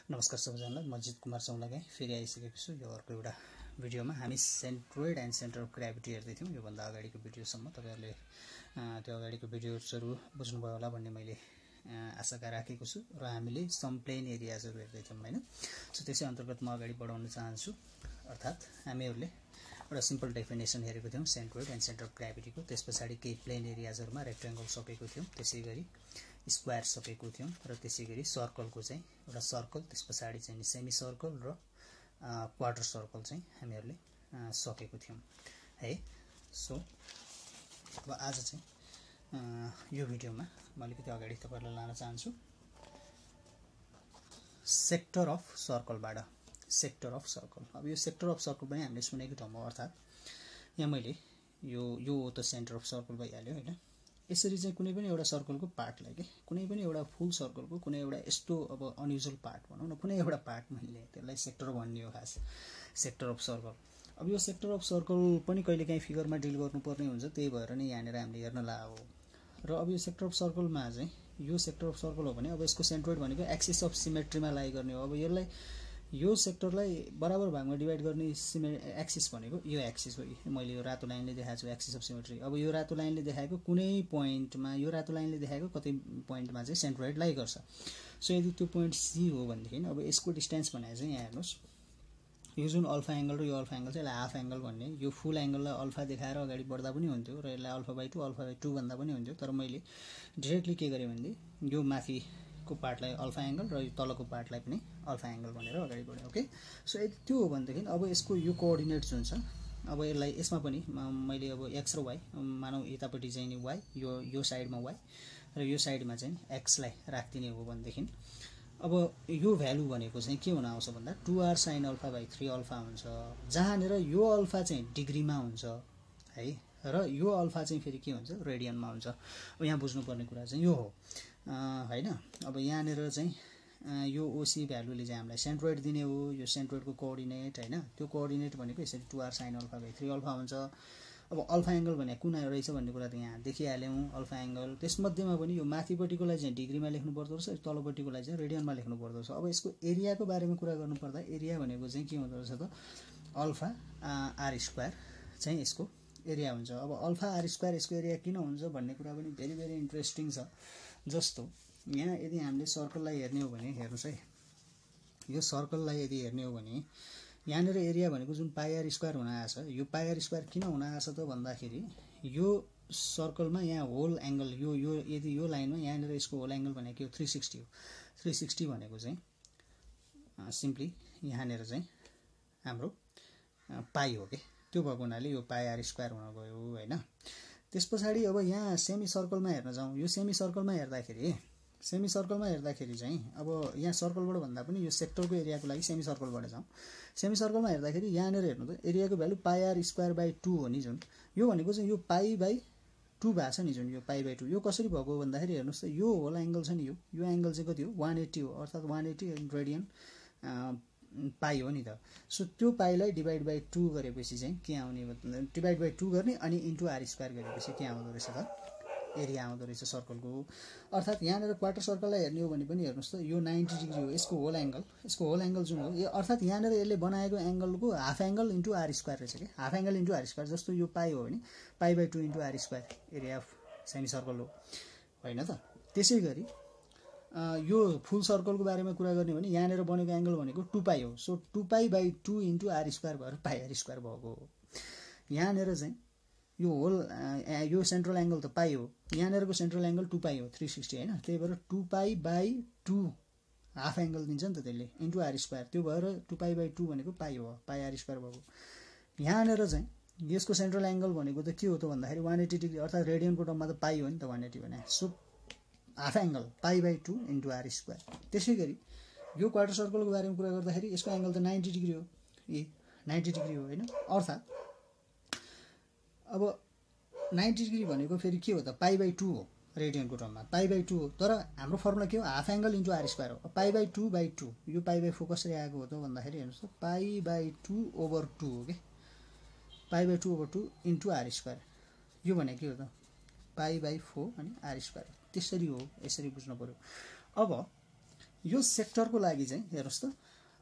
नमस्कार सबैजनालाई म जित कुमार चौलागाई फेरि आइसकेको छु यो अर्को एउटा भिडियोमा। हामी centroid and centre of gravity हेर्दै थियौँ। यो भन्दा अगाडिको भिडियोसम्म तपाईहरुले त्यो अगाडिको भिडियोहरु बुझ्नुभयो होला भन्ने मैले आशा राखेको छु र हामीले सम प्लेन एरियाजहरु हेर्दै थियौँ हैन। सो त्यसै अन्तर्गत म अगाडि बढाउन चाहन्छु। अर्थात हामीहरुले एउटा सिम्पल डेफिनेसन हेरेको थियौँ सेन्ट्रोइड एन्ड सेन्टर अफ ग्राभिटीको। त्यसपछि केही प्लेन एरियाजहरुमा रेक्टेंगल सकेको थियौँ, त्यसैगरी स्क्वायर सकेको थियौँ र त्यसैगरी सर्कलको चाहिँ एउटा सर्कल, त्यसपछि चाहिँ सेमी सर्कल र क्वार्टर सर्कल चाहिँ हामीहरुले सकेको थियौँ है। सो अब आज चाहिँ यो भिडियोमा म अलिकति अगाडि तपाईहरुलाई लान चाहन्छु सेक्टर अफ सर्कलबाट। सेक्टर अफ सर्कल, अब यो सेक्टर अफ सर्कल पनि हामीले सुनेको ठाउँ हो। अर्थात यहाँ मैले यो त सेन्टर अफ सर्कल भइहाल्यो हैन। यसरी चाहिँ कुनै पनि एउटा सर्कलको पार्टलाई के कुनै पनि एउटा फुल सर्कलको कुनै एउटा यस्तो अब अनयुजुअल पार्ट भनौँ न, कुनै एउटा पार्ट मैले त्यसलाई सेक्टर भन्ने हो खास सेक्टर अफ सर्कल। अब यो सेक्टर अफ सर्कल पनि कहिलेकाहीँ फिगरमा डिल गर्नुपर्ने हुन्छ, त्यही भएर नै यहाँनिर हामीले हेर्न लाग्यो हो। र अब यो सेक्टर अफ सर्कलमा चाहिँ यो सेक्टर अफ सर्कल हो भने अब यसको सेन्ट्रोइड भनेको एक्सिस अफ सिमेट्रीमा लाई गर्ने हो। अब यसलाई यो सेक्टरलाई बराबर भागमा डिवाइड गर्ने एक्सिस भनेको यो एक्सिस हो। मैले यो रातो लाइनले देखाएको छु एक्सिस अफ सिमेट्री। अब यो रातो लाइनले देखाएको कुनै पोइन्टमा, यो रातो लाइनले देखाएको कतै पोइन्टमा चाहिँ सेन्ट्रोइड लाई गर्छ। सो यदि त्यो पोइन्ट सी हो भनेदेखि अब यसको डिस्टेन्स भनेको चाहिँ यहाँ हेर्नुस्, यो जुन अल्फा एंगल र यो अल्फा एंगल चाहिँ यसलाई हाफ एंगल भन्ने। यो फुल एंगललाई अल्फा देखाएर अगाडि बढ्दा पनि हुन्थ्यो र यसलाई अल्फा/2 भन्दा पनि हुन्थ्यो, तर मैले डाइरेक्टली के गरेँ भने यो माथि को पार्टलाई अल्फा एंगल र यो तलको पार्टलाई पनि अल्फा एंगल भनेर अगाडि बढ्यो। ओके, सो यदि त्यो हो भनेदेखि अब यसको यो कोअर्डिनेट जुन छ, अब यसलाई यसमा पनि मैले अब एक्स र वाई मानौ, यतापट्टि चाहिँ नि वाई, यो साइडमा वाई र यो साइडमा चाहिँ एक्स लाई राख्दिने हो भनेदेखि अब यो भ्यालु भनेको चाहिँ के हुन आउँछ भन्दा 2r sin α/3 अल्फा हुन्छ, जहाँनेर यो अल्फा चाहिँ डिग्रीमा हुन्छ है र यो अल्फा चाहिँ फेरि के हुन्छ रेडियनमा हुन्छ। अब यहाँ बुझ्नुपर्ने कुरा चाहिँ यो हो हैन। अब यहाँनेर चाहिँ यो ओसी भ्यालुले चाहिँ हामीलाई सेन्ट्रोइड दिने हो, यो सेन्ट्रोइडको कोअर्डिनेट हैन। त्यो कोअर्डिनेट भनेको यसरी 2r sin α/3 अल्फा हुन्छ। अब अल्फा एंगल भने कुन रहेछ भन्ने कुरा त यहाँ देखिहाल्यौं। अल्फा एंगल त्यसमध्येमा पनि यो माथिपट्टिकोलाई चाहिँ डिग्रीमा लेख्नु पर्दो रहेछ, तलपट्टिकोलाई चाहिँ रेडियनमा लेख्नु पर्दो रहेछ। अब यसको एरियाको बारेमा कुरा गर्नुपर्दा एरिया भनेको चाहिँ के हुँदो रहेछ त अल्फा r² चाहिँ यसको एरिया हुन्छ। अब अल्फा r² यसको एरिया किन हुन्छ भन्ने कुरा पनि भेरी इन्ट्रेस्टिङ छ। जस्तो यहाँ यदि हामीले सर्कललाई हेर्ने हो भने हेर्नुस् है, यो सर्कललाई यदि हेर्ने हो भने यहाँनेर एरिया भनेको जुन πr² हुन आछ, यो πr² किन हुन आछ त भन्दाखेरि यो सर्कलमा यहाँ होल एंगल यो यदि यो लाइनमा यहाँनेर यसको होल एंगल भनेको यो 360 हो। 360 भनेको चाहिँ सिम्पली यहाँनेर चाहिँ हाम्रो पाई हो के, त्यो भएको हुनाले यो πr² हुन गयो हैन। त्यसपछि अब यहाँ सेमी सर्कलमा हेर्न जाउँ। यो सेमी सर्कलमा हेर्दाखेरि चाहिँ अब यहाँ सर्कलबाट भन्दा पनि यो सेक्टरको एरियाको लागि सेमी सर्कलबाट जाउँ। सेमी सर्कलमा हेर्दाखेरि यहाँनेर हेर्नु त एरियाको भ्यालु πr²/2 हो नि, जुन यो भनेको चाहिँ यो π/2 भएको छ नि, जुन यो π/2 यो कसरी भएको भन्दाखेरि हेर्नुस् त यो होल एंगल छ नि, यो एंगल चाहिँ कति हो 180 हो, अर्थात 180 रेडियन पाई हो नि त। सो त्यो पाईलाई डिवाइड/2 गरेपछि चाहिँ के आउने भन्दा डिवाइड/2 गर्ने अनि इन्टु r² गरेपछि के आउँदो रहेछ त एरिया आउँदो रहेछ सर्कलको। अर्थात यहाँनेर क्वार्टर सर्कललाई हेर्ने हो भने पनि हेर्नुस् त यो 90 डिग्री हो यसको होल एंगल जुन हो, यो अर्थात यहाँनेर यसले बनाएको एंगलको हाफ एंगल इन्टु r² रहेछ के, हाफ एंगल इन्टु r²। जस्तो यो पाई हो भने π/2 into r² area of semicircle हो हैन त। त्यसैगरी यो फुल सर्कलको बारेमा कुरा गर्ने हो भने यहाँनेर बनेको एंगल भनेको 2π हो। सो 2π/2 इन्टु r² भएर πr² भएको हो। यहाँनेर चाहिँ यो होल यो सेन्ट्रल एंगल त पाई हो, यहाँनेरको सेन्ट्रल एंगल 2π हो 360 हैन, त्यही भएर 2π/2 हाफ एंगल दिन्छ नि त त्यसले इन्टु r², त्यो भएर 2π/2 भनेको पाई हो, πr² भएको। यहाँनेर चाहिँ यसको सेन्ट्रल एंगल भनेको त के हो त भन्दाखेरि 180 डिग्री, अर्थात रेडियनको टर्ममा त पाई हो नि त 180 भने। So half angle π/2 into r²। त्यसैगरी यो क्वार्टर सर्कलको बारेमा कुरा गर्दाखेरि यसको एंगल त 90 डिग्री हो, 90 डिग्री हो हैन। अर्थात अब 90 डिग्री भनेको फेरि के हो त π/2 हो रेडियनको टर्ममा, π/2 हो, तर हाम्रो फर्मुला के हो हाफ एंगल इन्टु r² हो। π/2/2 यो π/4 कसरी आएको हो त भन्दाखेरि हेर्नुस् त π/2/2 हो के, π/2/2 इन्टु r²। यो भनेको के हो त π/4 अनि r², त्यसरी हो, यसरी बुझ्नु पर्यो। अब यो सेक्टरको लागि चाहिँ हेर्नुहोस् त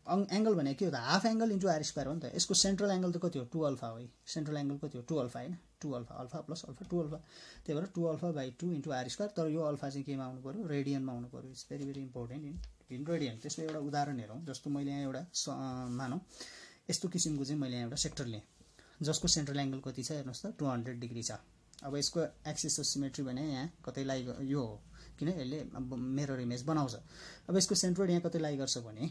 एङ्गल भनेको के हो त half angle into r square हो नि त यसको सेन्ट्रल एङ्गल त कति हो 2 अल्फा हो है सेन्ट्रल एङ्गल कति हो 2 अल्फा हैन 2 alpha alpha plus alpha 2 alpha त्यही भएर 2 alpha by 2 into r square तर यो अल्फा चाहिँ केमा आउनु पर्यो रेडियनमा आउनु पर्यो it's very very important in radian त्यसको एउटा उदाहरण हेरौँ जस्तो मैले यहाँ एउटा मानौँ यस्तो किसिमको चाहिँ मैले यहाँ एउटा सेक्टर लिएँ जसको सेन्ट्रल एङ्गल कति छ हेर्नुहोस् त 200 डिग्री छ अब यसको एक्सिस अफ सिमेट्री भने यहाँ कतै लाई यो हो किन यसले मिरर इमेज बनाउँछ अब यसको सेन्ट्रोइड यहाँ कतै लाई गर्छ भने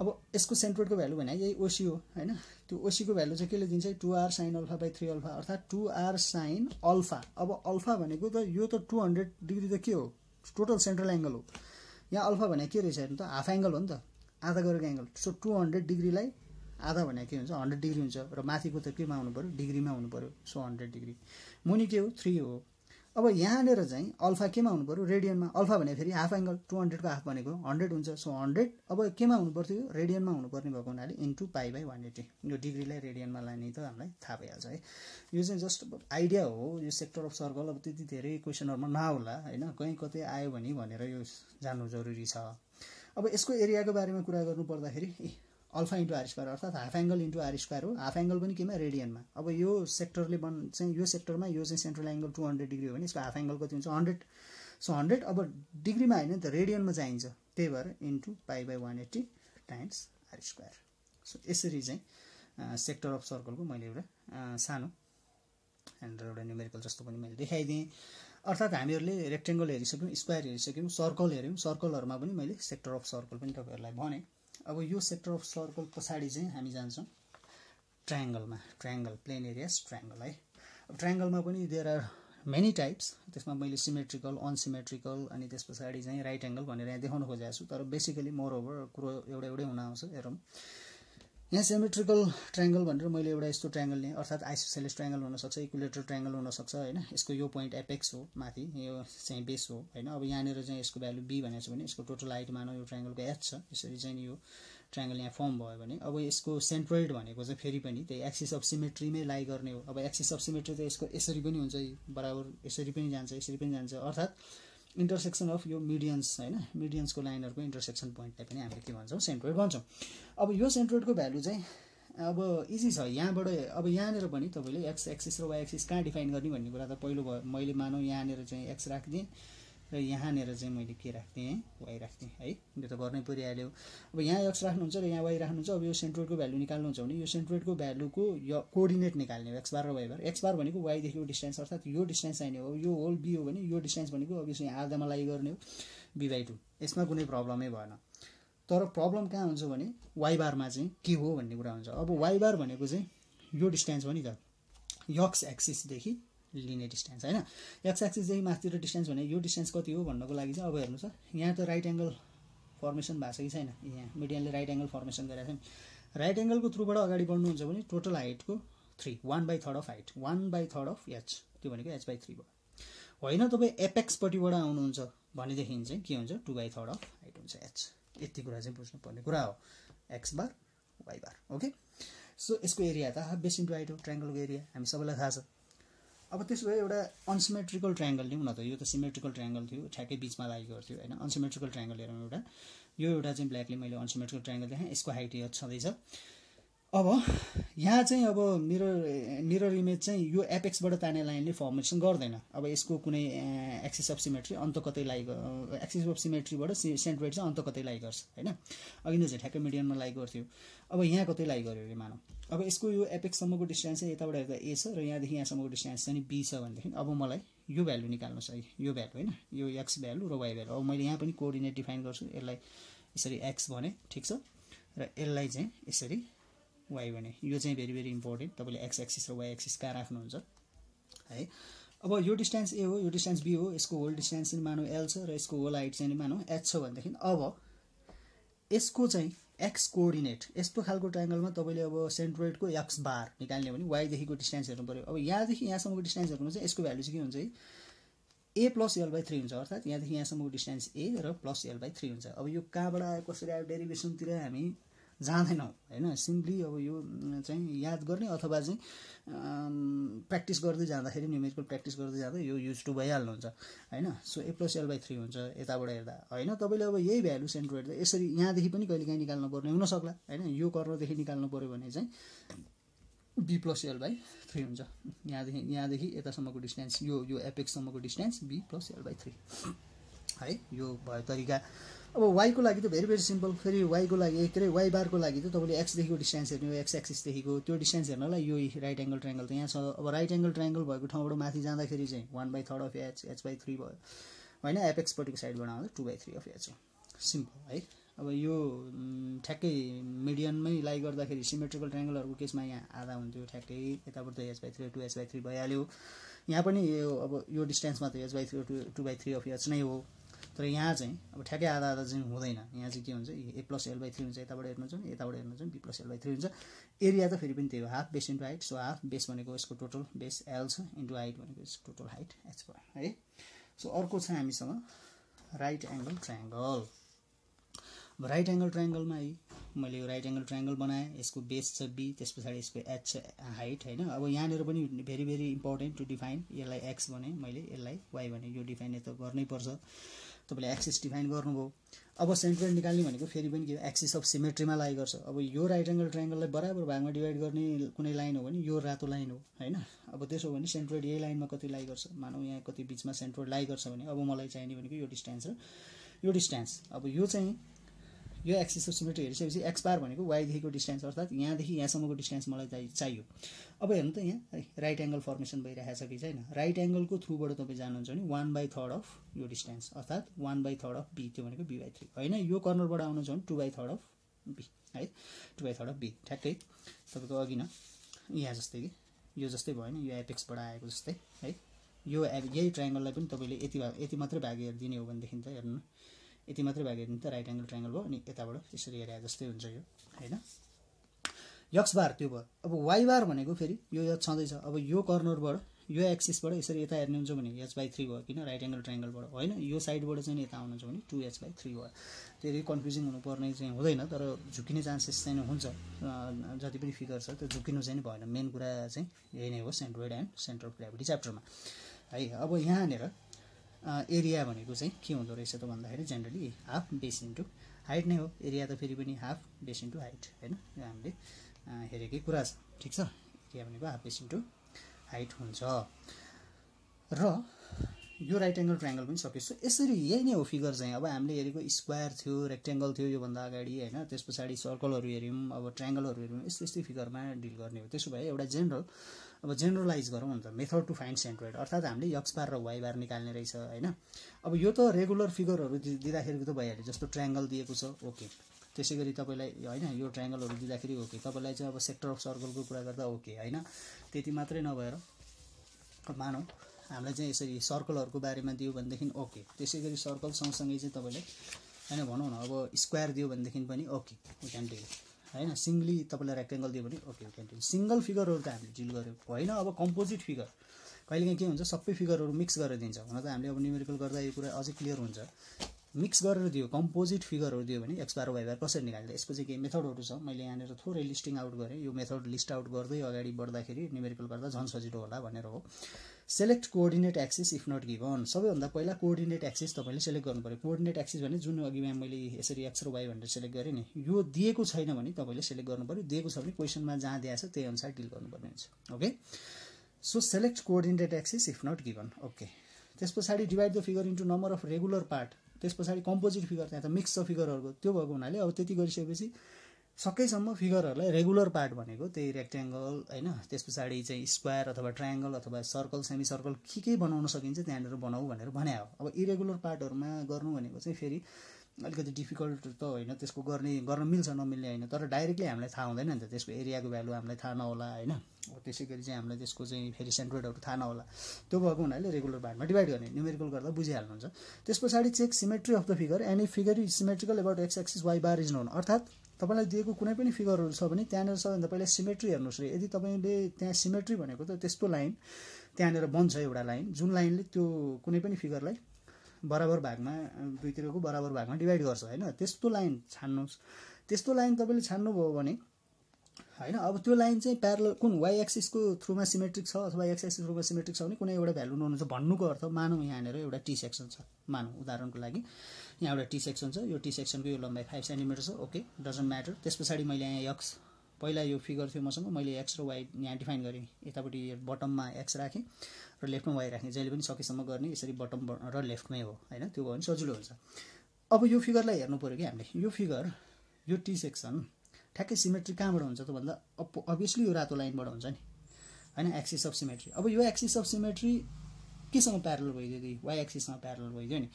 अब यसको सेन्ट्रोइडको भ्यालु भने यही ओसी हो हैन त्यो ओसीको भ्यालु चाहिँ केले दिन्छ 2r sin alpha by 3 alpha अर्थात 2r sin अल्फा अब अल्फा भनेको त यो त 200 डिग्री त के हो टोटल सेन्ट्रल एङ्गल हो यहाँ अल्फा भने के रहेछ हेर्नु त हाफ एङ्गल हो नि त आधा गरेको एङ्गल सो 200 डिग्रीलाई आधा भने के हुन्छ 100 डिग्री हुन्छ र माथिको त केमा आउनु पर्यो डिग्रीमा आउनु पर्यो सो 100 डिग्री मुनि के हो 3 हो अब यहाँनेर चाहिँ अल्फा केमा आउनु पर्यो रेडियनमा अल्फा भने फेरि हाफ एङ्गल 200 को हाफ भनेको 100 हुन्छ सो 100 अब केमा आउनु पर्थ्यो रेडियनमा आउनु पर्ने भएको हुनाले इन्टु पाई बाई 180 यो डिग्रीलाई रेडियनमा लाने त हामीलाई थाहा भइहाल्छ है यो चाहिँ जस्ट आइडिया हो यो सेक्टर अफ सर्कल अब त्यति धेरै क्वेसनहरुमा नआउला हैन कहीँ कतै आयो भने भनेर यो जान्नु जरुरी छ अब यसको एरियाको बारेमा कुरा गर्नु पर्दाखेरि अल्फा इन्टु आर स्क्वायर अर्थात half angle into r square हो हाफ एङ्गल पनि केमा रेडियनमा अब यो सेक्टरले चाहिँ यो सेक्टरमा यो चाहिँ सेन्ट्रल एङ्गल 200 डिग्री हो भने यसको हाफ एङ्गल कति हुन्छ 100 सो 100 अब डिग्रीमा हैन नि त रेडियनमा चाहिन्छ त्यही भएर into pi by 180 times r square so यसरी चाहिँ सेक्टर अफ सर्कलको मैले एउटा सानो एन्ड एउटा न्युमेरिकल जस्तो पनि मैले देखाइदिएँ अर्थात हामीहरूले रेक्टेङ्गल हेरिसक्यौँ स्क्वायर हेरिसक्यौँ सर्कल हेर्यौँ सर्कलहरुमा पनि मैले सेक्टर अफ सर्कल पनि तपाईहरुलाई भने अब यो सेक्टर अफ सर्कल पछाडी चाहिँ हामी जान्छौँ ट्रायंगलमा ट्रायंगल प्लेन एरियाज ट्रायंगल है अब ट्रायंगलमा पनि देयर आर मेनी टाइप्स त्यसमा मैले सिमेट्रिकल अनसिमेट्रिकल अनि त्यस पछाडी चाहिँ राइट एंगल भनेर यहाँ देखाउन खोजेको छु तर बेसिकली मोर ओभर कुरो एउटा एउटै हुन आउँछ हेरौँ यहाँ सिमेट्रिकल ट्रायंगल भनेर मैले एउटा यस्तो ट्रायंगल लिएँ अर्थात आइसोसेलेस ट्रायंगल हुन सक्छ इक्विलेटरल ट्रायंगल हुन सक्छ हैन यसको यो पोइन्ट एपेक्स हो माथि यो चाहिँ बेस हो हैन अब यहाँनेर चाहिँ यसको भ्यालु b भनेको छ भने यसको टोटल हाइट मानौ यो ट्रायंगलको h छ यसरी चाहिँ यो ट्रायंगल यहाँ फर्म भयो भने अब यसको सेन्ट्रोइड भनेको चाहिँ फेरि पनि त्यही एक्सिस अफ सिमेट्रीमै लाई गर्ने हो अब एक्सिस अफ सिमेट्री त यसको यसरी पनि हुन्छ बराबर यसरी पनि जान्छ अर्थात इन्टरसेक्सन अफ यो मिडियन्स हैन मिडियन्सको लाइनहरुको इन्टरसेक्सन पोइन्टलाई पनि हामीले के भन्छौं सेन्ट्रोइड भन्छौं अब यो सेन्ट्रोइडको भ्यालु चाहिँ अब इजी छ यहाँबाट अब यहाँनेर पनि तपाईले एक्स एक्सिस र वाइ एक्सिस कहाँ डिफाइन गर्ने भन्ने कुरा त पहिलो भयो मैले मानौ यहाँनेर चाहिँ एक्स राख्दिए र यहाँनेर चाहिँ मैले के राख्दिए वाइ राख्दिए है यो त गर्नै परिहाल्यो अब यहाँ एक्स राख्नुहुन्छ र यहाँ वाइ राख्नुहुन्छ अब यो सेन्ट्रोइडको भ्यालु निकाल्नुहुन्छ भने यो सेन्ट्रोइडको भ्यालुको यो कोअर्डिनेट निकाल्ने हो एक्स बार र वाइ बार एक्स बार भनेको वाइ देखिको डिस्टेन्स अर्थात यो डिस्टेन्स चाहिने हो यो होल बी हो भने यो डिस्टेन्स भनेको अभियसली आधामा लाई गर्ने हो b/2 यसमा कुनै प्रब्लमै भएन तर प्रब्लम कहाँ हुन्छ भने वाइ बारमा चाहिँ के हो भन्ने कुरा हुन्छ अब वाइ बार भनेको चाहिँ यो डिस्टेन्स हो नि त एक्स एक्सिस देखि लिने डिस्टेन्स हैन एक्स एक्सिस देखि माथितिर डिस्टेन्स भने यो डिस्टेन्स कति हो भन्नको लागि चाहिँ अब हेर्नुस् यहाँ त राइट एंगल फर्मेसन भएको छ कि छैन यहाँ मिडियनले राइट एंगल फर्मेसन गरेको छ नि राइट एंगलको थ्रुबाट अगाडि बढ्नुहुन्छ भने टोटल हाइटको 3 1/3 अफ हाइट 1/3 अफ h त्यो भनेको h/3 भयो होइन तपाई एपेक्स पटिबाट आउनुहुन्छ भनेदेखि चाहिँ के हुन्छ 2/3 अफ हाइट हुन्छ h यति कुरा चाहिँ बुझ्नु पर्ने कुरा हो x बार y बार ओके सो यसको एरिया त हाफ बेस इन्टु हाइट हो ट्रायंगलको एरिया हामी सबैलाई थाहा छ अब त्यसो भए एउटा अनसिमेट्रिकल ट्रायंगल लिउँ न त यो त सिमेट्रिकल ट्रायंगल थियो ठ्याक्कै बीचमा लागि गर्थ्यो हैन अनसिमेट्रिकल ट्रायंगल हेरौँ एउटा यो एउटा चाहिँ ब्ल्याकले मैले अनसिमेट्रिकल ट्रायंगल देखाएँ यसको हाइट h छँदैछ अब यहाँ चाहिँ अब मिरर इमेज चाहिँ यो एपेक्सबाट ताने लाइनले फर्मेसन गर्दैन अब यसको कुनै एक्सिस अफ सिमेट्री अन्त कतै लाई एक्सिस अफ सिमेट्रीबाट सेन्ट्रोइड चाहिँ अन्त कतै लाई गर्छ हैन अघि नै चाहिँ ठ्याक्कै मिडियनमा लाई गर्थ्यो अब यहाँ कतै लाई गर्यो रे मानौ अब यसको यो एपेक्स सम्मको डिस्टेन्स चाहिँ यताबाट हेर्दा a छ र यहाँदेखि यहाँसम्मको डिस्टेन्स चाहिँ b छ भनेदेखि अब मलाई यो भ्यालु निकाल्नुस् है यो भ्यालु हैन यो x भ्यालु र y भ्यालु अब मैले यहाँ पनि कोअर्डिनेट डिफाइन गर्छु यसलाई यसरी x भने ठीक छ र यसलाई चाहिँ यसरी y भने यो चाहिँ भेरी भेरी इम्पोर्टेन्ट तपाईले x एक्सिस र y एक्सिस कहाँ राख्नुहुन्छ है अब यो डिस्टेन्स a हो यो डिस्टेन्स b हो यसको होल डिस्टेन्स चाहिँ मानौ l छ र यसको होल हाइट चाहिँ मानौ h छ भनेदेखि अब यसको चाहिँ x कोअर्डिनेट यस्तो खालको ट्रायंगलमा तपाईले अब सेन्ट्रोइडको x बार निकाल्ने भने y देखिको डिस्टेन्स हेर्नु पर्यो अब यहाँदेखि यहाँसम्मको डिस्टेन्स हेर्नु चाहिँ यसको भ्यालु चाहिँ के हुन्छ है a + l/3 हुन्छ अर्थात यहाँदेखि यहाँसम्मको डिस्टेन्स a र + l/3 हुन्छ अब यो कहाँबाट आयो कसरी आयो डेरिभेसनतिर हामी जाँदैनौँ हैन। सिम्पली अब यो चाहिँ याद गर्ने अथवा चाहिँ प्र्याक्टिस गर्दै जाँदाखेरि न्युमेरिकल प्र्याक्टिस गर्दै जाँदा यो युज टु भइहाल्नुहुन्छ हैन। सो a + l/3 हुन्छ यताबाट हेर्दा हैन। तपाईँले अब यही भ्यालु सेन्ट्रोइड यसरी यहाँदेखि पनि कहिलेकाहीँ निकाल्नु पर्ने हुनसक्ला हैन। यो कर्नरदेखि निकाल्नु पर्यो भने चाहिँ b + l/3 हुन्छ। यहाँदेखि यतासम्मको डिस्टेन्स यो एपेक्ससम्मको डिस्टेन्स b + l/3 है। यो भयो तरिका। अब y को लागि त भेरी भेरी सिम्पल। फेरि y को लागि के अरे y बार को लागि त तपाईँले x देखिको डिस्टेन्स हेर्ने हो, x एक्सिसदेखिको त्यो डिस्टेन्स हेर्नलाई यो राइट एङ्गल ट्रायङ्गल त यहाँ छ। अब राइट एङ्गल ट्रायङ्गल भएको ठाउँबाट माथि जाँदाखेरि चाहिँ 1/3 अफ h/3 भयो हैन। एपेक्सपट्टिको साइडबाट आउँदा 2/3 अफ h हो। सिम्पल है। अब यो ठ्याक्कै मिडियनमै लाई गर्दाखेरि सिमेट्रिकल ट्रायङ्गलहरूको केसमा यहाँ आधा हुन्थ्यो ठ्याक्कै, यताबाट त h/3 2h/3 भइहाल्यो। यहाँ पनि यो अब यो डिस्टेन्समा त h/3 2/3 अफ h नै हो। तर यहाँ चाहिँ अब ठ्याक्कै आधा आधा चाहिँ हुँदैन। यहाँ चाहिँ के हुन्छ a + l/3 हुन्छ। यताबाट हेर्नुहुन्छ भने यताबाट हेर्नुहुन्छ भने b + l/3 हुन्छ। एरिया त फेरि पनि त्यही हो, half base into height. So half base भनेको यसको टोटल बेस l छ इन्टु हाइट भनेको यसको टोटल हाइट h भयो है। सो अर्को छ हामीसँग राइट एङ्गल ट्रायङ्गल। अब राइट एङ्गल ट्रायङ्गलमा है मैले यो राइट एङ्गल ट्रायङ्गल बनाएँ। यसको बेस छ b, त्यस पछाडि यसको h हाइट हैन। अब यहाँनिर पनि very very important to define. यसलाई x भने मैले, यसलाई y भने, यो डिफाइन त गर्नै पर्छ। तपाईँले एक्सिस डिफाइन गर्नुभयो। अब सेन्ट्रोइड निकाल्ने भनेको फेरि पनि के हो, एक्सिस अफ सिमेट्रीमा लाई गर्छ। अब यो राइट एङ्गल ट्रायङ्गललाई बराबर भागमा डिभाइड गर्ने कुनै लाइन हो भने यो रातो लाइन हो हैन। अब त्यसो भने सेन्ट्रोइड यही लाइनमा कति लाई गर्छ, मानौँ यहाँ कति बिचमा सेन्ट्रोइड लाई गर्छ भने अब मलाई चाहिने भनेको यो डिस्टेन्स र यो डिस्टेन्स। अब यो चाहिँ यो axis of symmetry हेरिसकेपछि x bar भनेको वाइदेखिको डिस्टेन्स अर्थात् यहाँदेखि यहाँसम्मको डिस्टेन्स मलाई चाहियो। अब हेर्नु त यहाँ राइट एङ्गल फर्मेसन भइरहेको छ कि छैन। राइट एङ्गलको थ्रुबाट तपाईँ जानुहुन्छ भने 1/3 अफ यो डिस्टेन्स अर्थात् 1/3 अफ b, त्यो भनेको b/3 होइन। यो कर्नरबाट आउनुहुन्छ भने 2/3 अफ b है, 2/3 अफ b ठ्याक्कै तपाईँको अघि न यहाँ जस्तै कि यो जस्तै भयो नि, यो एपेक्सबाट आएको जस्तै है। यो यही ट्रायङ्गललाई पनि तपाईँले यति मात्रै भाग हेरिदिने हो भनेदेखि त हेर्नु यति मात्रै भाग हेरिदिनु त राइट एङ्गल ट्रायङ्गल भयो। अनि यताबाट यसरी हेरे जस्तै हुन्छ यो हैन। यक्स बार त्यो भयो। अब वाइ बार भनेको फेरि यो छँदैछ। अब यो कर्नरबाट यो एक्सिसबाट यसरी यता हेर्नुहुन्छ भने h/3 भयो, किन राइट एङ्गल ट्रायङ्गलबाट होइन। यो साइडबाट चाहिँ यता आउनुहुन्छ भने 2h/3 भयो। त्यति कन्फ्युजिङ हुनुपर्ने चाहिँ हुँदैन, तर झुकिने चान्सेस चाहिँ हुन्छ। जति पनि फिगर छ त्यो झुकिनु चाहिँ भएन। मेन कुरा चाहिँ यही नै हो centroid and centre of gravity च्याप्टरमा है। अब यहाँनिर एरिया भनेको चाहिँ के हुँदो रहेछ त भन्दाखेरि generally half base into height नै हो। एरिया त फेरि पनि हाफ बेस इन्टु हाइट हैन। यो हामीले हेरेकै कुरा छ, ठिक छ। एरिया भनेको हाफ बेस इन्टु हाइट हुन्छ। र यो राइट एङ्गल ट्रायङ्गल पनि सक्यो। सो यसरी यही नै हो फिगर चाहिँ। अब हामीले हेरेको स्क्वायर थियो, रेक्टेङ्गल थियो योभन्दा अगाडि हैन। त्यस पछाडि सर्कलहरू हेऱ्यौँ, अब ट्रायङ्गलहरू हेऱ्यौँ। यस्तै फिगरमा डिल गर्ने हो। त्यसो भए एउटा अब जेनरलाइज गरौँ अन्त मेथड टु फाइन्ड सेन्ट्रोइड अर्थात् हामीले यक्स बार र वाइ बार निकाल्ने रहेछ हैन। अब यो त रेगुलर फिगरहरू दिँदाखेरिको त भइहाल्यो, जस्तो ट्रायङ्गल दिएको छ ओके। त्यसै गरी तपाईँलाई हैन यो ट्रायङ्गलहरू दिँदाखेरि ओके। तपाईँलाई चाहिँ अब सेक्टर अफ सर्कलको कुरा गर्दा ओके हैन। त्यति मात्रै नभएर मानौँ हामीलाई चाहिँ यसरी सर्कलहरूको बारेमा दियो भनेदेखि ओके। त्यसै गरी सर्कल सँगसँगै चाहिँ तपाईँले हैन भनौँ न अब स्क्वायर दियो भनेदेखि पनि ओके वी क्यान डिल हैन। सिङ्गली तपाईँलाई रेक्टेङ्गल दियो भने okay we can deal. Single फिगरहरू त हामीले डिल गऱ्यौँ होइन। अब कम्पोजिट फिगर कहिलेकाहीँ के हुन्छ, सबै फिगरहरू मिक्स गरेर दिन्छ। हुन त हामीले अब न्युमेरिकल गर्दा यो कुरा अझै क्लियर हुन्छ। मिक्स गरेर दियो कम्पोजिट फिगरहरू दियो भने एक्स बार वाइ बार कसरी निकाल्ने, यसको चाहिँ केही मेथडहरू छ। मैले यहाँनिर थोरै लिस्टिङ आउट गरेँ। यो मेथड लिस्ट आउट गर्दै अगाडि बढ्दाखेरि न्युमेरिकल गर्दा झन् सजिलो होला भनेर हो। Select coordinate axis if not given. सबैभन्दा पहिला कोअर्डिनेट एक्सिस तपाईँले सेलेक्ट गर्नु पऱ्यो। कोअर्डिनेट एक्सिस भने जुन अघि मैले यसरी एक्स र वाइ भनेर सेलेक्ट गरेँ नि, यो दिएको छैन भने तपाईँले सेलेक्ट गर्नु पऱ्यो। दिएको छ भने क्वेसनमा जहाँ दिएको छ त्यही अनुसार डिल गर्नुपर्ने हुन्छ okay. So select coordinate axis if not given okay. त्यस पछाडि divide the figure into number of regular part. त्यस पछाडि कम्पोजिट फिगर, त्यहाँ त मिक्स छ फिगरहरूको। त्यो भएको हुनाले अब त्यति गरिसकेपछि सकेसम्म फिगरहरूलाई रेगुलर पार्ट भनेको त्यही रेक्टेङ्गल हैन। त्यस पछाडि चाहिँ स्क्वायर अथवा ट्रायङ्गल अथवा सर्कल सेमी सर्कल के बनाउन सकिन्छ त्यहाँनिर बनाऊ भनेर भने हो। अब इरेगुलर पार्टहरूमा गर्नु भनेको चाहिँ फेरि अलिकति डिफिकल्ट त होइन, त्यसको गर्न मिल्छ नमिल्ने होइन। तर डाइरेक्टली हामीलाई थाहा हुँदैन नि त, त्यसको एरियाको भ्यालु हामीलाई थाहा नहोला हैन। त्यसै गरी चाहिँ हामीलाई त्यसको चाहिँ फेरि सेन्ट्रोइडहरू थाहा नहोला। त्यो भएको हुनाले रेगुलर पार्टमा डिभाइड गर्ने, न्युमेरिकल गर्दा बुझिहाल्नुहुन्छ। त्यस पछाडि check symmetry of the figure any figure is symmetrical about x axis y bar is known. अर्थात् तपाईँलाई दिएको कुनै पनि फिगरहरू छ भने त्यहाँनिर सबैभन्दा पहिला सिमेट्री हेर्नुहोस् रे। यदि तपाईँले त्यहाँ सिमेट्री भनेको त त्यस्तो लाइन त्यहाँनिर बन्छ एउटा लाइन जुन लाइनले त्यो कुनै पनि फिगरलाई बराबर भागमा दुईतिरको बराबर भागमा डिभाइड गर्छ हैन। त्यस्तो लाइन छान्नुहोस्। त्यस्तो लाइन तपाईँले छान्नुभयो भने हैन, अब त्यो लाइन चाहिँ प्यारलल कुन वाइ एक्सिसको थ्रुमा सिमेट्रिक छ अथवा एक्स एक्सिस थ्रुमा सिमेट्रिक छ भने कुनै एउटा भ्यालु नहुन्छ भन्नुको अर्थ। मानौँ यहाँनिर एउटा टी सेक्सन छ, मानौँ उदाहरणको लागि यहाँ एउटा टी सेक्सन छ, यो टी सेक्सनको यो लम्बाइ 5 सेन्टिमिटर छ, ओके डजन्ट म्याटर। त्यस पछाडि मैले यहाँ एक्स, पहिला यो फिगर थियो मसँग, मैले एक्स र वाइ यहाँ डिफाइन गरेँ, यतापट्टि बटममा एक्स राखेँ र लेफ्टमा वाइ राखेँ, जहिले पनि सकेसम्म गर्ने यसरी बटम र लेफ्टमै हो हैन, त्यो भयो भने सजिलो हुन्छ। अब यो फिगरलाई हेर्नु पर्यो कि हामीले, यो फिगर यो टी सेक्सन ठ्याक्कै सिमेट्री कहाँबाट हुन्छ त भन्दा अभियसली यो रातो लाइनबाट हुन्छ नि हैन, एक्सिस अफ सिमेट्री। अब यो एक्सिस अफ सिमेट्री केसँग प्यारलल भइदियो त, वाइ एक्सिससँग प्यारलल भइदियो नि।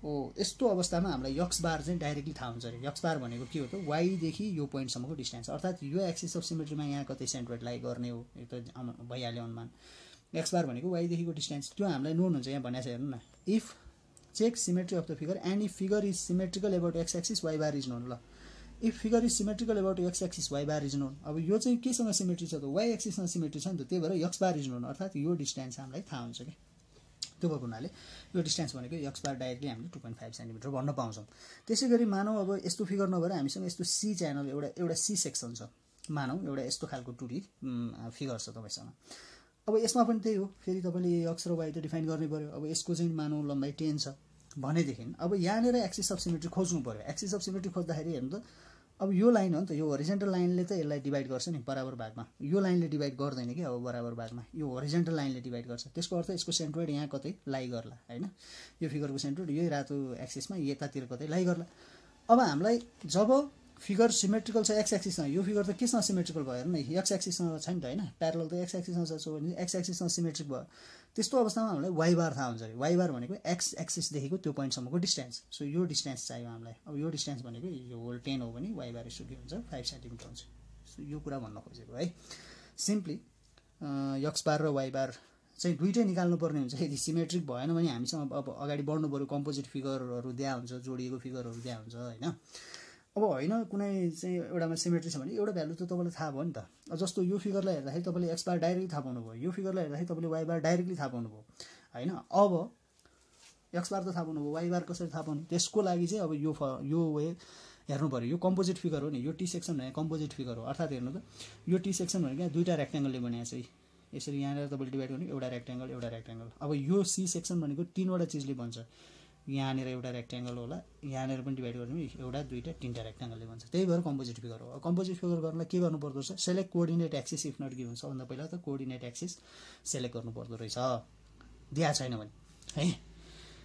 हो यस्तो अवस्थामा हामीलाई यक्स बार चाहिँ डाइरेक्टली थाहा हुन्छ अरे। यक्स बार भनेको के हो त, वाइदेखि यो पोइन्टसम्मको डिस्टेन्स, अर्थात् यो एक्सिस अफ सिमेट्रीमा यहाँ कतै सेन्ट्रोइड लाई गर्ने हो, यो त भइहाल्यो अनुमान। एक्स बार भनेको वाइदेखिको डिस्टेन्स, त्यो हामीलाई नोन हुन्छ, यहाँ भनेको छ हेर्नु न, if check symmetry of the figure and if figure is symmetrical about x axis y bar is known. ल if figure is symmetrical about x axis y bar is known. अब यो चाहिँ केसँग सिमेट्री छ त, वाइ एक्सिससँग सिमेट्री छ नि त, त्यही भएर एक्स बार इज नोन, अर्थात् यो डिस्टेन्स हामीलाई थाहा हुन्छ कि। त्यो भएको हुनाले यो डिस्टेन्स भनेको एक्स बार डाइरेक्टली हामीले 2.5 सेन्टिमिटर भन्न पाउँछौँ। त्यसै गरी मानौँ अब यस्तो फिगर नभएर हामीसँग यस्तो सी च्यानल एउटा सी सेक्सन छ, मानौँ एउटा यस्तो खालको 2D फिगर छ तपाईँसँग। अब यसमा पनि त्यही हो, फेरि तपाईँले एक्स र वाइ त डिफाइन गर्नै पर्यो। अब यसको चाहिँ मानौँ लम्बाइ 10 छ भनेदेखि अब यहाँनिर एक्सिस अफ सिमेट्री खोज्नु पर्यो। एक्सिस अफ सिमेट्री खोज्दाखेरि हेर्नु त, अब यो लाइन हो नि त, यो होरिजेन्टल लाइनले त यसलाई डिभाइड गर्छ नि बराबर भागमा, यो लाइनले डिभाइड गर्दैन कि अब बराबर भागमा, यो होरिजेन्टल लाइनले डिभाइड गर्छ। त्यसको अर्थ यसको सेन्ट्रोइड यहाँ कतै लाई गर्ला हैन, यो फिगरको सेन्ट्रोइड यही रातो एक्सिसमा यतातिर कतै लाई गर्ला। अब हामीलाई जब फिगर सिमेट्रिकल छ एक्स एक्सिससँग, यो फिगर त केसँग सिमेट्रिकल भयो हेर्नु न, एक्स एक्सिससँग छ नि त हैन, प्यारलल त एक्स एक्सिससँग छ भने एक्स एक्सिससँग सिमेट्रिक भयो। त्यस्तो अवस्थामा हामीलाई वाइ बार थाहा हुन्छ अरे। वाइ बार भनेको एक्स एक्सिसदेखिको त्यो पोइन्टसम्मको डिस्टेन्स। सो यो डिस्टेन्स चाहियो हामीलाई। अब यो डिस्टेन्स भनेको यो होल 10 हो भने वाइ बार यसो के हुन्छ 5 सेन्टिमिटर हुन्छ। सो यो कुरा भन्न खोजेको है, सिम्पली एक्स बार र वाइ बार चाहिँ दुइटै निकाल्नु पर्ने हुन्छ। यदि सिमेट्रिक भएन भने हामीसँग अब अगाडि बढ्नु पर्यो, कम्पोजिट फिगरहरू दिया हुन्छ, जोडिएको फिगरहरू दिया हुन्छ हैन। अब होइन कुनै चाहिँ एउटामा सिमेट्री छ भने एउटा भ्यालु त तपाईँलाई थाहा भयो नि त। जस्तो यो फिगरलाई हेर्दाखेरि तपाईँले एक्स बार डाइरेक्टली थाहा पाउनु भयो, यो फिगरलाई हेर्दाखेरि तपाईँले वाइ बार डाइरेक्टली थाहा पाउनु भयो हैन। अब एक्स बार त थाहा पाउनु भयो, वाइ बार कसरी थाहा पाउनु, त्यसको लागि चाहिँ अब यो वे हेर्नु पर्यो। यो कम्पोजिट फिगर हो नि, यो टी सेक्सन भनेको कम्पोजिट फिगर हो, अर्थात् हेर्नु त यो टी सेक्सन भनेको यहाँ दुईवटा रेक्ट्याङ्गलले बनाएको छ। यसरी यहाँनिर तपाईँले डिभाइड गर्ने एउटा रेक्ट्याङ्गल एउटा रेक्ट्याङ्गल। अब यो सी सेक्सन भनेको 3वटा चिजले बन्छ, यहाँनिर एउटा रेक्ट्याङ्गल होला, यहाँनिर पनि डिभाइड गर्ने एउटा दुईवटा तिनवटा रेक्ट्याङ्गलले बन्छ, त्यही भएर कम्पोजिट फिगर हो। कम्पोजिट फिगर गर्नलाई के गर्नु पर्दो रहेछ, select coordinate axis if not given. सबभन्दा पहिला त कोअर्डिनेट एक्सिस सेलेक्ट गर्नु पर्दो रहेछ, दिया छैन भने है।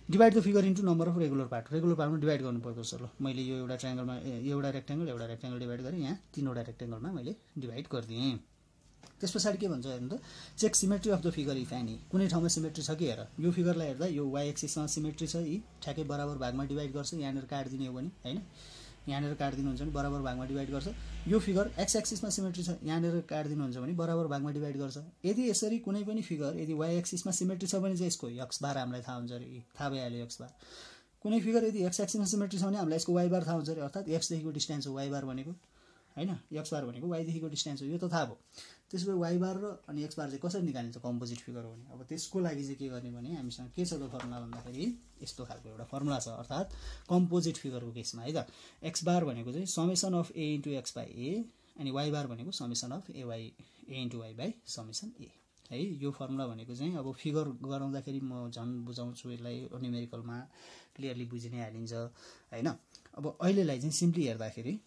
Divide the figure into number of regular part, regular पार्टमा डिभाइड गर्नु पर्दो रहेछ। ल मैले यो एउटा ट्रायङ्गलमा एउटा रेक्ट्याङ्गल डिभाइड गरेँ, यहाँ 3वटा रेक्ट्याङ्गलमा मैले डिभाइड गरिदिएँ। त्यस पछाडि के भन्छ हेर्नु त, check symmetry of the figure if any. कुनै ठाउँमा सिमेट्री छ कि हेर, यो फिगरलाई हेर्दा यो वाइ एक्सिससँग सिमेट्री छ, यी ठ्याक्कै बराबर भागमा डिभाइड गर्छ। यहाँनिर काटिदिने हो भने हैन, यहाँनिर काटिदिनुहुन्छ भने बराबर भागमा डिभाइड गर्छ। यो फिगर एक्स एक्सिसमा सिमेट्री छ, यहाँनिर काटिदिनुहुन्छ भने बराबर भागमा डिभाइड गर्छ। यदि यसरी कुनै पनि फिगर यदि वाइ एक्सिसमा सिमेट्री छ भने चाहिँ यसको एक्स बार हामीलाई थाहा हुन्छ अरे, थाहा भइहाल्यो एक्स बार। कुनै फिगर यदि एक्स एक्सिसमा सिमेट्री छ भने हामीलाई यसको वाइ बार थाहा हुन्छ अरे, अर्थात् एक्सदेखिको डिस्टेन्स हो वाइ बार भनेको हैन, एक्स बार भनेको वाइदेखिको डिस्टेन्स हो, यो त थाहा भयो। त्यसो भए वाइ बार र अनि एक्स बार चाहिँ कसरी निकालिन्छ कम्पोजिट फिगर हो भने। अब त्यसको लागि चाहिँ के गर्ने भने हामीसँग के छ त फर्मुला भन्दाखेरि यस्तो खालको एउटा फर्मुला छ, अर्थात् कम्पोजिट फिगरको केसमा है त, एक्स बार भनेको चाहिँ summation of a into x by a अनि वाइ बार भनेको summation of a into y by summation a है। यो फर्मुला भनेको चाहिँ अब फिगर गराउँदाखेरि म झन् बुझाउँछु यसलाई, न्युमेरिकलमा क्लियरली बुझि नै हालिन्छ हैन। अब अहिलेलाई चाहिँ सिम्पली हेर्दाखेरि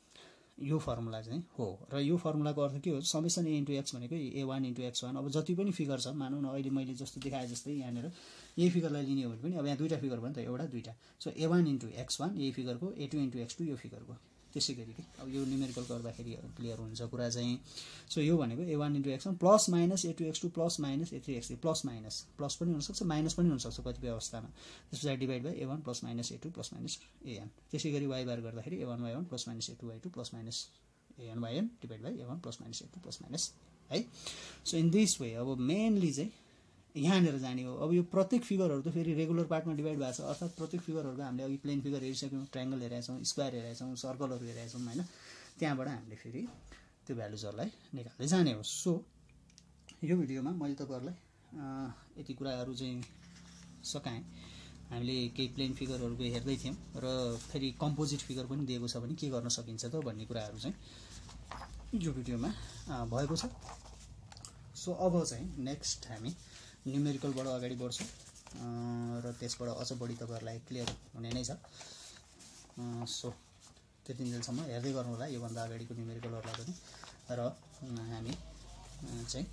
यो फर्मुला चाहिँ हो, र यो फर्मुलाको अर्थ के हो, समेसन ए इन्टु एक्स भनेको a1 इन्टु x1। अब जति पनि फिगर छ मानौँ न, अहिले मैले जस्तो देखाए जस्तै यहाँनिर यही फिगरलाई लिने हो भने पनि अब यहाँ दुईवटा फिगर भयो नि त, एउटा दुईवटा। सो a1 इन्टु x1 यही फिगरको, a2 इन्टु x2 यो फिगरको, त्यसै गरी कि अब यो न्युमेरिकल गर्दाखेरि क्लियर हुन्छ कुरा चाहिँ। सो यो भनेको a1 into x1 plus minus a2 x2 plus minus a3 x3, plus minus plus पनि हुनसक्छ माइनस पनि हुनसक्छ कतिपय अवस्थामा। त्यस पछाडि divide by a1 plus minus a2 plus minus an। त्यसै गरी y बार गर्दाखेरि a1 y1 plus minus a2 y2 plus minus an yn divide by a1 plus minus a2 plus minus है। सो इन दिस वे अब mainly चाहिँ यहाँनिर जाने हो। अब यो प्रत्येक फिगरहरू त फेरि रेगुलर पार्टमा डिभाइड भएको छ, अर्थात् प्रत्येक फिगरहरूको हामीले अघि प्लेन फिगर हेरिसक्यौँ, ट्रायङ्गल हेरेका छौँ, स्क्वायर हेरेका छौँ, सर्कलहरू हेरेका छौँ हैन। त्यहाँबाट हामीले फेरि त्यो भ्यालुजहरूलाई निकाल्दै जाने हो। सो यो भिडियोमा मैले तपाईँहरूलाई यति कुराहरू चाहिँ सकाएँ। हामीले केही प्लेन फिगरहरूको हेर्दै थियौँ र फेरि कम्पोजिट फिगर पनि दिएको छ भने के गर्न सकिन्छ त भन्ने कुराहरू चाहिँ यो भिडियोमा भएको छ। सो अब चाहिँ नेक्स्ट हामी न्युमेरिकलबाट अगाडि बढ्छौँ र त्यसबाट अझ बढी तपाईँहरूलाई क्लियर हुने नै छ। सो त्यतिन्जेलसम्म हेर्दै गर्नु होला योभन्दा अगाडिको न्युमेरिकलहरूलाई पनि र हामी चाहिँ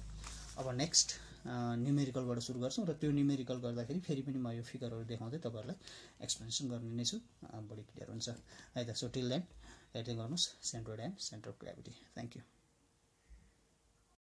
अब नेक्स्ट न्युमेरिकलबाट सुरु गर्छौँ र त्यो न्युमेरिकल गर्दाखेरि फेरि पनि म यो फिगरहरू देखाउँदै तपाईँहरूलाई एक्सप्लेनेसन गर्ने नै छु, बढी क्लियर हुन्छ है त। सो टिल देन हेर्दै गर्नुहोस् centroid and centre of gravity. Thank you.